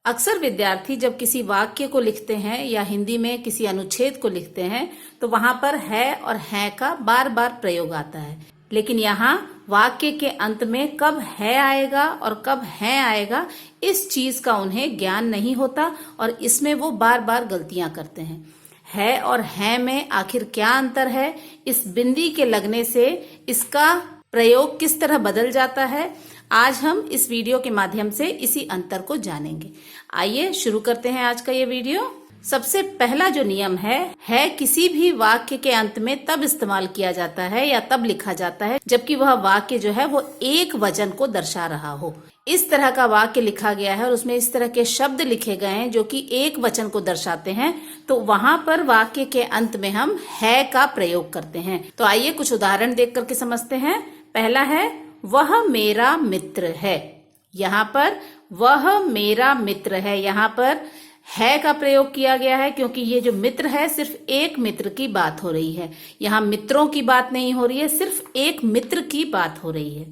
अक्सर विद्यार्थी जब किसी वाक्य को लिखते हैं या हिंदी में किसी अनुच्छेद को लिखते हैं तो वहां पर है और हैं का बार बार प्रयोग आता है, लेकिन यहाँ वाक्य के अंत में कब है आएगा और कब हैं आएगा इस चीज का उन्हें ज्ञान नहीं होता और इसमें वो बार बार गलतियां करते हैं। है और हैं में आखिर क्या अंतर है, इस बिंदी के लगने से इसका प्रयोग किस तरह बदल जाता है, आज हम इस वीडियो के माध्यम से इसी अंतर को जानेंगे। आइए शुरू करते हैं आज का ये वीडियो। सबसे पहला जो नियम है किसी भी वाक्य के अंत में तब इस्तेमाल किया जाता है या तब लिखा जाता है जबकि वह वाक्य जो है वो एक वचन को दर्शा रहा हो। इस तरह का वाक्य लिखा गया है और उसमें इस तरह के शब्द लिखे गए हैं जो कि एक वचन को दर्शाते हैं, तो वहां पर वाक्य के अंत में हम है का प्रयोग करते हैं। तो आइए कुछ उदाहरण देख करके समझते हैं। पहला है वह मेरा मित्र है। यहाँ पर वह मेरा मित्र है, यहाँ पर है का प्रयोग किया गया है क्योंकि ये जो मित्र है सिर्फ एक मित्र की बात हो रही है। यहाँ मित्रों की बात नहीं हो रही है, सिर्फ एक मित्र की बात हो रही है।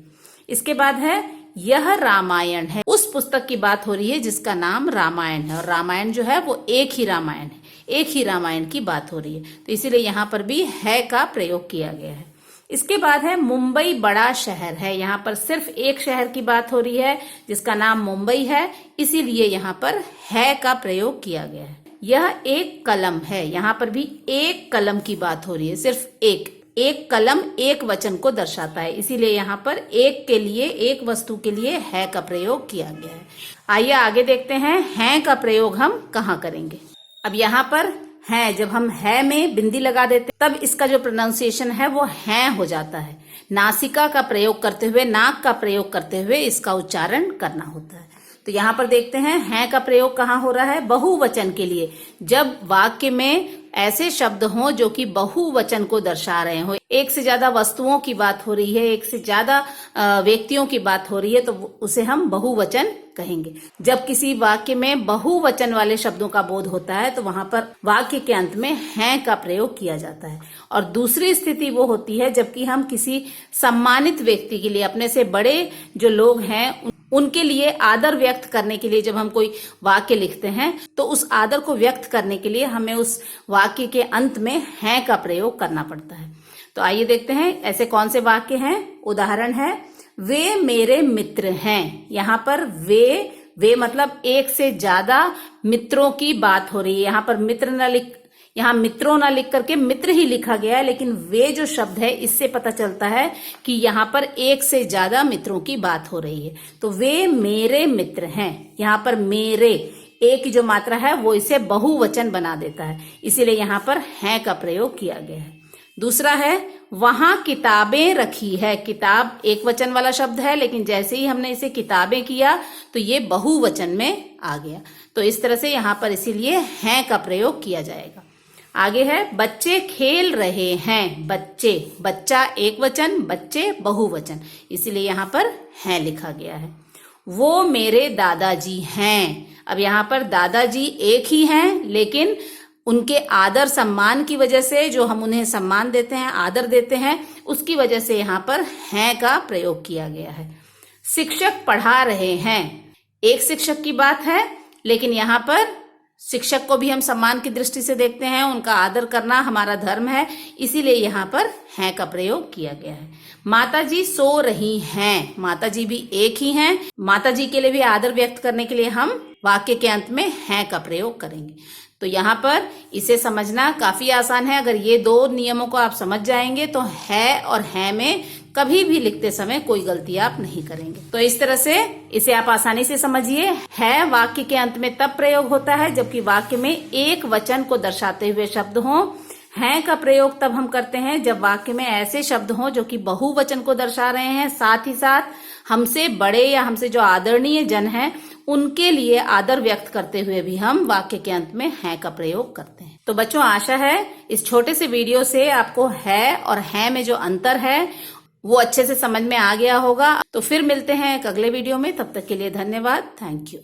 इसके बाद है यह रामायण है। उस पुस्तक की बात हो रही है जिसका नाम रामायण है और रामायण जो है वो एक ही रामायण है, एक ही रामायण की बात हो रही है, तो इसीलिए यहाँ पर भी है का प्रयोग किया गया है। इसके बाद है मुंबई बड़ा शहर है। यहाँ पर सिर्फ एक शहर की बात हो रही है जिसका नाम मुंबई है, इसीलिए यहाँ पर है का प्रयोग किया गया है। यह एक कलम है। यहाँ पर भी एक कलम की बात हो रही है, सिर्फ एक कलम एक वचन को दर्शाता है, इसीलिए यहाँ पर एक के लिए, एक वस्तु के लिए है का प्रयोग किया गया है। आइए आगे देखते हैं का प्रयोग हम कहाँ करेंगे। अब यहाँ पर है, जब हम है में बिंदी लगा देते तब इसका जो प्रोनाउंसिएशन है वो है हो जाता है। नासिका का प्रयोग करते हुए, नाक का प्रयोग करते हुए इसका उच्चारण करना होता है। तो यहाँ पर देखते हैं है का प्रयोग कहाँ हो रहा है, बहुवचन के लिए। जब वाक्य में ऐसे शब्द हों जो कि बहुवचन को दर्शा रहे हो, एक से ज्यादा वस्तुओं की बात हो रही है, एक से ज्यादा व्यक्तियों की बात हो रही है, तो उसे हम बहुवचन कहेंगे। जब किसी वाक्य में बहुवचन वाले शब्दों का बोध होता है तो वहां पर वाक्य के अंत में हैं का प्रयोग किया जाता है। और दूसरी स्थिति वो होती है जबकि हम किसी सम्मानित व्यक्ति के लिए, अपने से बड़े जो लोग हैं उनके लिए आदर व्यक्त करने के लिए जब हम कोई वाक्य लिखते हैं तो उस आदर को व्यक्त करने के लिए हमें उस वाक्य के अंत में हैं का प्रयोग करना पड़ता है। तो आइए देखते हैं ऐसे कौन से वाक्य हैं। उदाहरण है वे मेरे मित्र हैं। यहाँ पर वे मतलब एक से ज्यादा मित्रों की बात हो रही है। यहाँ पर यहाँ मित्रों ना लिख करके मित्र ही लिखा गया है, लेकिन वे जो शब्द है इससे पता चलता है कि यहाँ पर एक से ज्यादा मित्रों की बात हो रही है। तो वे मेरे मित्र हैं। यहाँ पर मेरे एक की जो मात्रा है वो इसे बहुवचन बना देता है, इसीलिए यहाँ पर हैं का प्रयोग किया गया है। दूसरा है वहां किताबें रखी है। किताब एक वचन वाला शब्द है, लेकिन जैसे ही हमने इसे किताबें किया तो ये बहुवचन में आ गया। तो इस तरह से यहाँ पर इसीलिए हैं का प्रयोग किया जाएगा। आगे है बच्चे खेल रहे हैं। बच्चा एक वचन, बच्चे बहुवचन, इसीलिए यहाँ पर हैं लिखा गया है। वो मेरे दादाजी हैं। अब यहाँ पर दादाजी एक ही हैं, लेकिन उनके आदर सम्मान की वजह से, जो हम उन्हें सम्मान देते हैं, आदर देते हैं, उसकी वजह से यहाँ पर हैं का प्रयोग किया गया है। शिक्षक पढ़ा रहे हैं। एक शिक्षक की बात है, लेकिन यहाँ पर शिक्षक को भी हम सम्मान की दृष्टि से देखते हैं, उनका आदर करना हमारा धर्म है, इसीलिए यहाँ पर हैं का प्रयोग किया गया है। माताजी सो रही हैं। माताजी भी एक ही हैं, माताजी के लिए भी आदर व्यक्त करने के लिए हम वाक्य के अंत में हैं का प्रयोग करेंगे। तो यहाँ पर इसे समझना काफी आसान है। अगर ये दो नियमों को आप समझ जाएंगे तो है और हैं में कभी भी लिखते समय कोई गलती आप नहीं करेंगे। तो इस तरह से इसे आप आसानी से समझिए। है वाक्य के अंत में तब प्रयोग होता है जबकि वाक्य में एक वचन को दर्शाते हुए शब्द हों। हैं का प्रयोग तब हम करते हैं जब वाक्य में ऐसे शब्द हों जो कि बहुवचन को दर्शा रहे हैं, साथ ही साथ हमसे बड़े या हमसे जो आदरणीय जन हैं उनके लिए आदर व्यक्त करते हुए भी हम वाक्य के अंत में हैं का प्रयोग करते हैं। तो बच्चों, आशा है इस छोटे से वीडियो से आपको है और हैं में जो अंतर है वो अच्छे से समझ में आ गया होगा। तो फिर मिलते हैं एक अगले वीडियो में, तब तक के लिए धन्यवाद। Thank you.